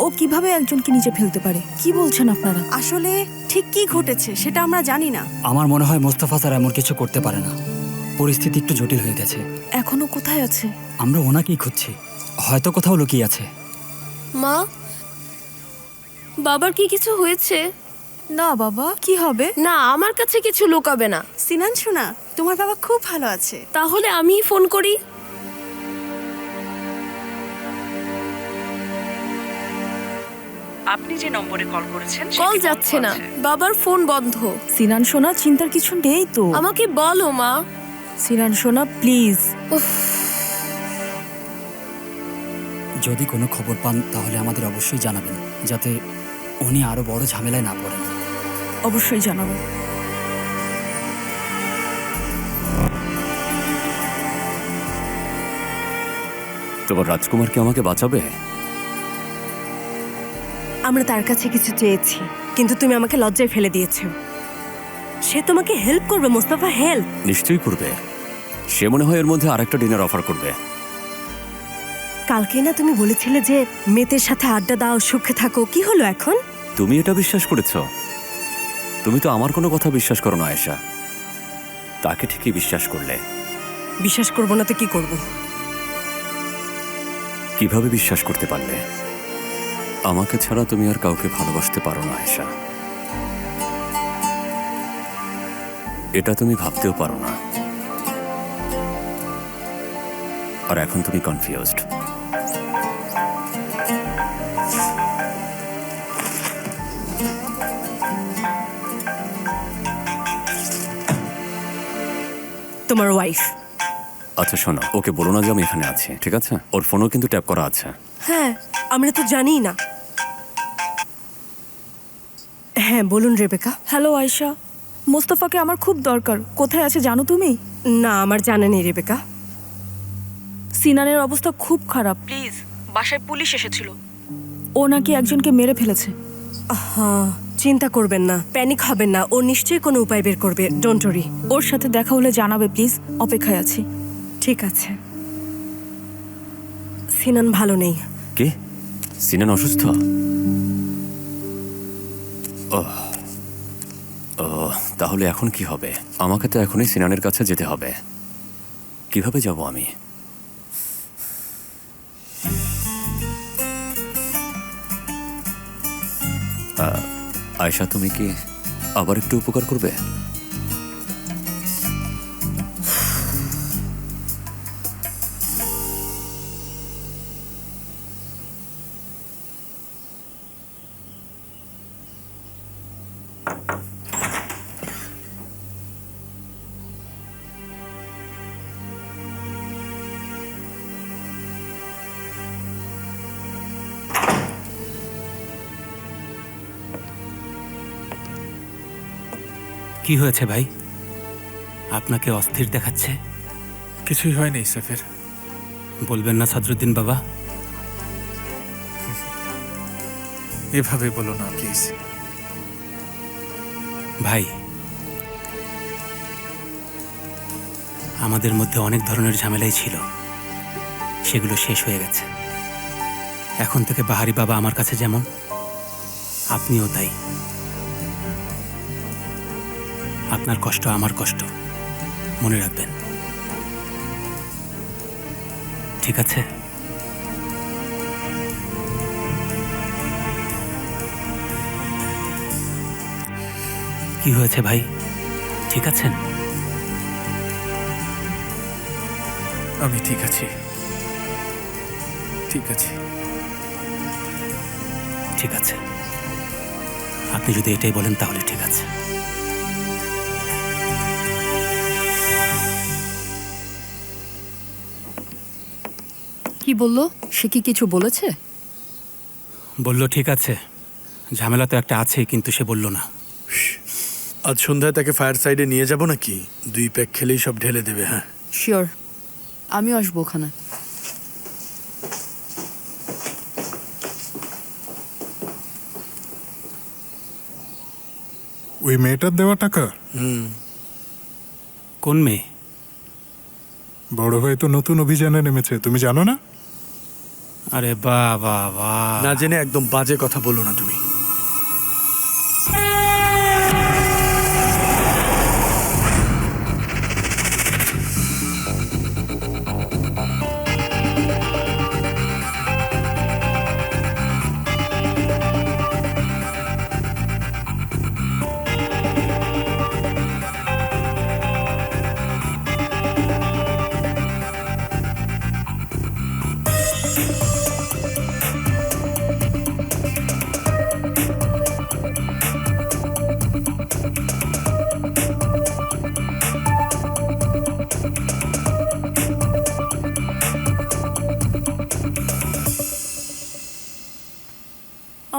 ও কিভাবে একজনকে নিচে ফেলতে পারে? কি বলছেন আপনারা? আসলে ঠিক কি ঘটেছে সেটা আমরা জানি না। আমার মনে হয় মোস্তফা স্যার এমন কিছু করতে পারে না। পরিস্থিতি একটু জটিল হয়ে গেছে। এখনো কোথায় আছে? আমরা ওনাকেই খুঁজছি, হয়তো কোথাও লুকিয়ে আছে। মা, বাবার কি কিছু হয়েছে? না বাবা, কি হবে? না, আমার কাছে কিছু লুকাবে না। সিনান শোনা, তোমার বাবা খুব ভালো আছে। তাহলে আমিই ফোন করি। আপনি যে নম্বরে কল করেছেন কল যাচ্ছে না, বাবার ফোন বন্ধ। সিনান সোনা, চিন্তার কিছু নেই তো। আমাকে বলো মা। সিনান সোনা প্লিজ। যদি কোনো খবর পান তাহলে আমাদের অবশ্যই জানাবেন, যাতে উনি আরো বড় ঝামেলায় না পড়েন। অবশ্যই জানাবো। তোমার রাজকুমার কি আমাকে বাঁচাবে? আমরা তার কাছে কিছু চেয়েছি, কিন্তু তুমি আমাকে লজ্জায় ফেলে দিয়েছো। সে তোমাকে হেল্প করবে মোস্তফা, হেল্প। নিশ্চয়ই করবে। সে মনে হয় এর মধ্যে আরেকটা ডিনার অফার করবে। কালকে না তুমি বলেছিলে যে মেয়েদের সাথে আড্ডা দাও, সুখে থাকো, কি হলো এখন? তুমি এটা বিশ্বাস করেছো? তুমি তো আমার কোনো কথা বিশ্বাস করো না আয়েশা। তাকে ঠিকই বিশ্বাস করলে। বিশ্বাস করবো না তো কি করব? কিভাবে বিশ্বাস করতে পারলে? আমাকে ছাড়া তুমি আর কাউকে ভালোবাসতে পারো না আয়েশা। এটা তুমি ভাবতেও পারো না। আর এখন তুমি কনফিউজড। তোমার ওয়াইফ। আচ্ছা শোনো, ওকে বলো না যে আমি এখানে আছি, ঠিক আছে? ওর ফোনও কিন্তু ট্যাপ করা আছে। হ্যাঁ, আমরা তো জানিই না। হ্যাঁ বলুন রেবেকা। হ্যালো আয়শা, মোস্তফাকে আমার খুব দরকার। কোথায় আছে জানো তুমি? না, আমার জানা নেই রেবেকা। সিনানের অবস্থা খুব খারাপ। প্লিজ, বাসায় পুলিশ এসেছিল। ও নাকি একজনকে মেরে ফেলেছে। হ্যাঁ, চিন্তা করবেন না, প্যানিক হবেন না, ও নিশ্চয়ই কোনো উপায় বের করবে। Don't worry. ওর সাথে দেখা হলে জানাবে প্লিজ, অপেক্ষায় আছি। ঠিক আছে। সিনান ভালো নেই। কে? সিনান অসুস্থ? তাহলে এখন কি হবে? আমাকে তো এখনই সিনানের কাছে যেতে হবে। কিভাবে যাব আমি? আয়েশা, তুমি কি আবার একটু উপকার করবে? কি হয়েছে ভাই? আপনাকে অস্থির দেখাচ্ছে। কিছুই হয়নি সাফের। বলবেন না সাদরুদ্দিন বাবা? এভাবে বলো না প্লিজ। ভাই, আমাদের মধ্যে অনেক ধরনের ঝামেলাই ছিল, সেগুলো শেষ হয়ে গেছে। এখন থেকে বাহারি বাবা আমার কাছে যেমন, আপনিও তাই। আপনার কষ্ট আমার কষ্ট, মনে রাখবেন, ঠিক আছে? কি হয়েছে ভাই, ঠিক আছেন? আমি ঠিক আছি, ঠিক আছে। ঠিক আছে, আপনি যদি এটাই বলেন তাহলে ঠিক আছে। কি বললো? সে কি কিছু বলেছে? বলল ঠিক আছে, ঝামেলা তো একটা আছে, কিন্তু সে বলল না। আজ সন্ধ্যায় তাকে ফায়ার সাইডে নিয়ে যাব নাকি? 2 প্যাক খেলেই সব ঢেলে দেবে। হ্যাঁ শিওর, আমিও আসবো ওখানে। ওই মেয়েটার দেওয়া টাকা? কোন মেয়ে? বড় ভাই তো নতুন অভিযানে নেমেছে, তুমি জানো না? আরে বাহ বাহ বাহ। না জেনে একদম বাজে কথা বলো না তুমি।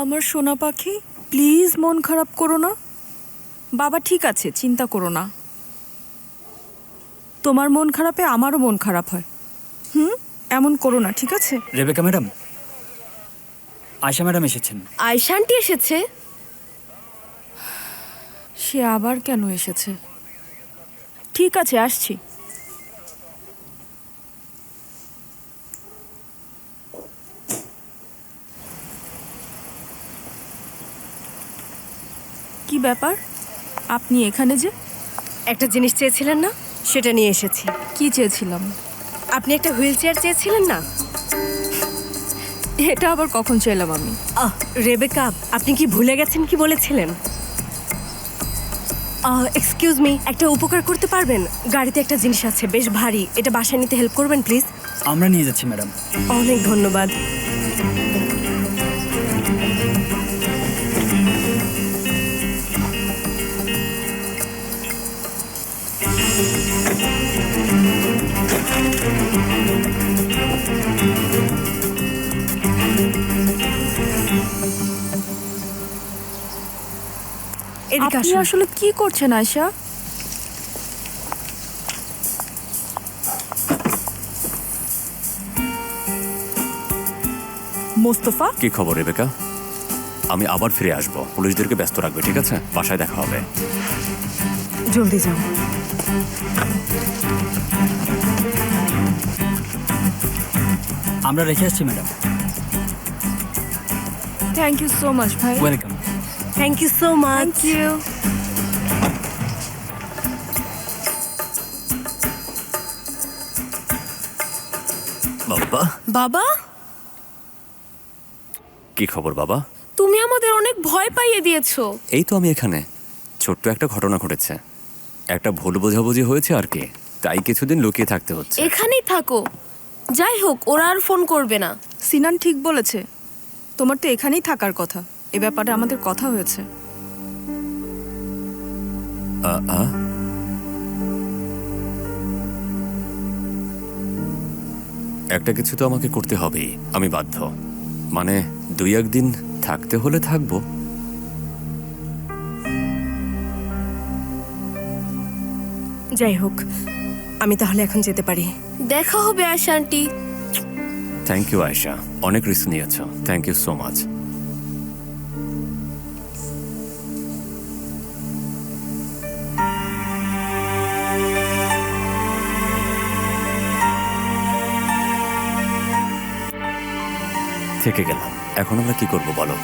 আমার সোনা পাখি, প্লিজ মন খারাপ করো না। বাবা ঠিক আছে, চিন্তা করো না। তোমার মন খারাপে আমারও মন খারাপ হয়। এমন করো না, ঠিক আছে? রেবেকা ম্যাডাম, আয়শা ম্যাডাম এসেছেন। আয়শা আন্টি এসেছে? সে আবার কেন এসেছে? ঠিক আছে, আসছি। কি ব্যাপার, আপনি এখানে যে? একটা জিনিস চেয়েছিলেন না, সেটা নিয়ে এসেছি। কি চেয়েছিলাম? আপনি একটা হুইল চেয়ার চেয়েছিলেন না? এটা আবার কখন চাইলাম আমি? রেবেকা, আপনি কি ভুলে গেছেন কি বলেছিলেন? এক্সকিউজ মি, একটা উপকার করতে পারবেন? গাড়িতে একটা জিনিস আছে, বেশ ভারী, এটা বাসায় নিতে হেল্প করবেন প্লিজ? আমরা নিয়ে যাচ্ছি ম্যাডাম। অনেক ধন্যবাদ। এদিকে আপনি আসুন। আসলে কি করছেন আয়শা? মোস্তফা, কি খবর রেবেকা? আমি আবার ফিরে আসবো, পুলিশদেরকে ব্যস্ত রাখবে, ঠিক আছে? বাসায় দেখা হবে। জলদি যাও। আমরা রেখে আসছি madam. Thank you so much ভাই। Welcome. Thank you so much. Thank you. বাবা, বাবা, কি খবর বাবা? তুমি আমাদের অনেক ভয় পাইয়ে দিয়েছো। এই তো আমি এখানে। ছোট্ট একটা ঘটনা ঘটেছে, একটা ভুল বোঝাবুঝি হয়েছে আর কি, তাই কিছুদিন লুকিয়ে থাকতে হচ্ছে। এখানেই থাকো। যাই হোক, ওরা আর ফোন করবে না। সিনান ঠিক বলেছে, তোমার তো এখানেই থাকার কথা। এ ব্যাপারে আমাদের কথা হয়েছে। একটা কিছু তো আমাকে করতে হবেই, আমি বাধ্য। মানে 2-1 দিন থাকতে হলে থাকবো। যাই হোক, আমি তাহলে এখন যেতে পারি। দেখা হবে Ayesha aunty. Thank you Ayesha, অনেক রিস্ক নিয়েছ, থ্যাংক ইউ সো মাচ। থেকে গেলাম, এখন আমরা কি করব বলো?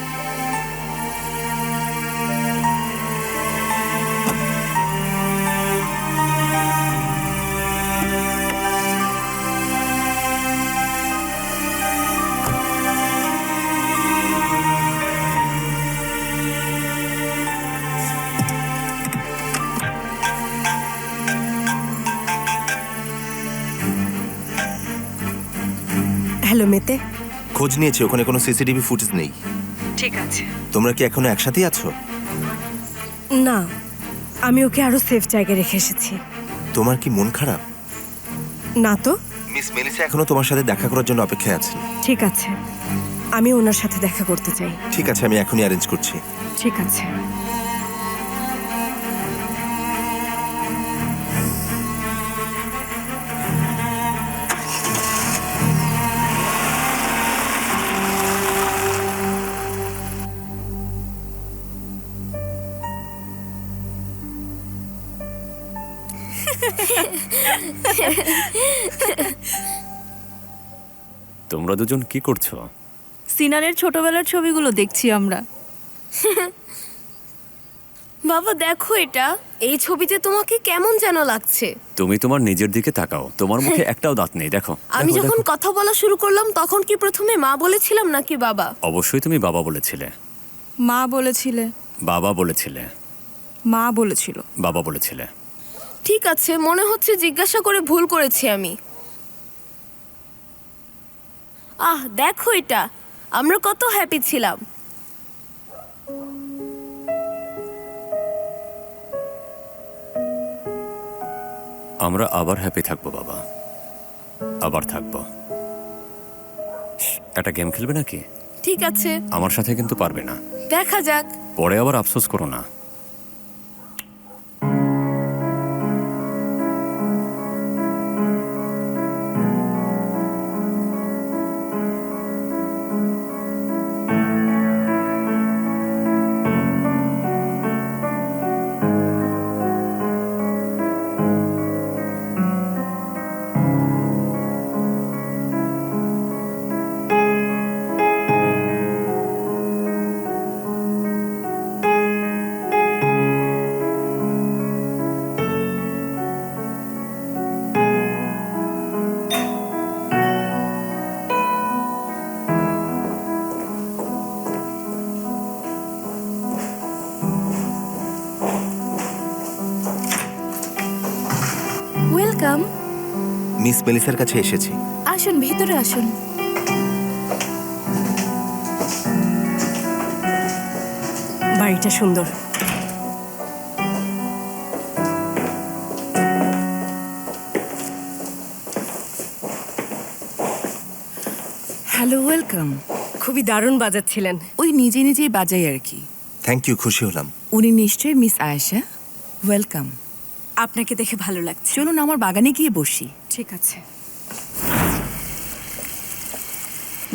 হ্যালো মেতে। খোঁজ নিয়েছি, ওখানে কোনো সিসিটিভি ফুটেজ নেই। ঠিক আছে। তোমরা কি এখনো একসাথেই আছো? না, আমি ওকে আরো সেফ জায়গায় রেখে এসেছি। তোমার কি মন খারাপ? না তো। মিস মেলিসা এখনো তোমার সাথে দেখা করার জন্য অপেক্ষায় আছেন। ঠিক আছে, আমি ওনার সাথে দেখা করতে চাই। ঠিক আছে, আমি এখনই অ্যারেঞ্জ করছি। ঠিক আছে। তোমরা দুজন কি করছো? সিনানের ছোটবেলার ছবিগুলো দেখছি আমরা। বাবা দেখো এটা, এই ছবিতে তোমাকে কেমন যেন লাগছে। তুমি তোমার নিজের দিকে তাকাও, তোমার মুখে একটাও দাঁত নেই। দেখো আমি দেখো, যখন দেখো। কথা বলা শুরু করলাম তখন কি প্রথমে মা বলেছিলাম নাকি বাবা? অবশ্যই তুমি বাবা বলেছিলে। মা বলেছিলে, বাবা বলেছিলে। মা বলেছিল। বাবা বলেছিলে। ঠিক আছে, মনে হচ্ছে জিজ্ঞাসা করে ভুল করেছি আমি। দেখো এটা, আমরা কত হ্যাপি ছিলাম। আমরা আবার হ্যাপি থাকবো বাবা, আবার থাকবো। একটা গেম খেলবে নাকি? ঠিক আছে, আমার সাথে কিন্তু পারবে না। দেখা যাক। পরে আবার আফসোস করো না। ওয়েলকাম। মিস মেলিসার কাছে এসেছি। আসুন, ভেতরে আসুন। বাড়িটা সুন্দর। Hello, welcome. খুবই দারুণ বাজাচ্ছিলেন। ওই নিজে নিজেই বাজাই আর কি। থ্যাংক ইউ, খুশি হলাম। উনি নিশ্চয়ই মিস আয়েশা। ওয়েলকাম। আপনাকে দেখে ভালো লাগছে। চলুন আমার বাগানে গিয়ে বসি। ঠিক আছে।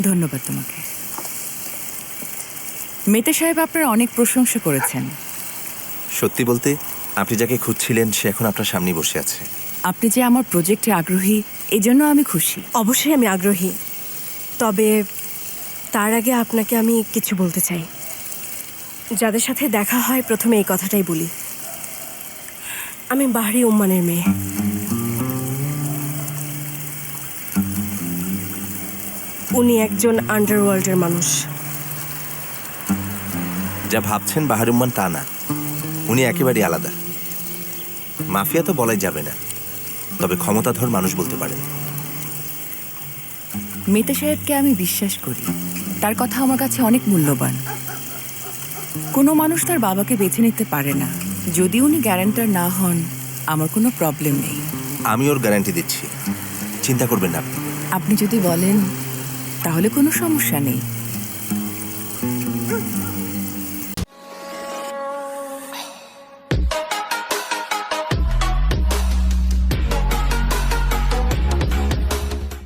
ধন্যবাদ তোমাকে। মেতে সাহেব আপনার অনেক প্রশংসা করেছেন। সত্যি বলতে, আপনি যাকে খুঁজছিলেন সে এখন আপনার সামনে বসে আছে। আপনি যে আমার প্রজেক্টে আগ্রহী, এজন্য আমি খুশি। অবশ্যই আমি আগ্রহী, তবে তার আগে আপনাকে আমি কিছু বলতে চাই। যাদের সাথে দেখা হয় প্রথমে এই কথাটাই বলি, আমি বাহরি ওম্মানের মেয়ে। উনি একজন আন্ডারওয়ার্ল্ডের মানুষ। যা ভাবছেন বাহারুম্মান তা না, উনি একেবারেই আলাদা। মাফিয়া তো বলাই যাবে না, তবে ক্ষমতাধর মানুষ বলতে পারেন। মেতে সাহেবকে আমি বিশ্বাস করি। তার কথা আমার কাছে অনেক মূল্যবান। কোনো মানুষ তার বাবাকে বেছে নিতে পারে না। যদি উনি গ্যারান্টার না হন, আমার কোনো প্রবলেম নেই। আমি ওর গ্যারান্টি দিচ্ছি, চিন্তা করবেন না আপনি। আপনি যদি বলেন তাহলে কোনো সমস্যা নেই।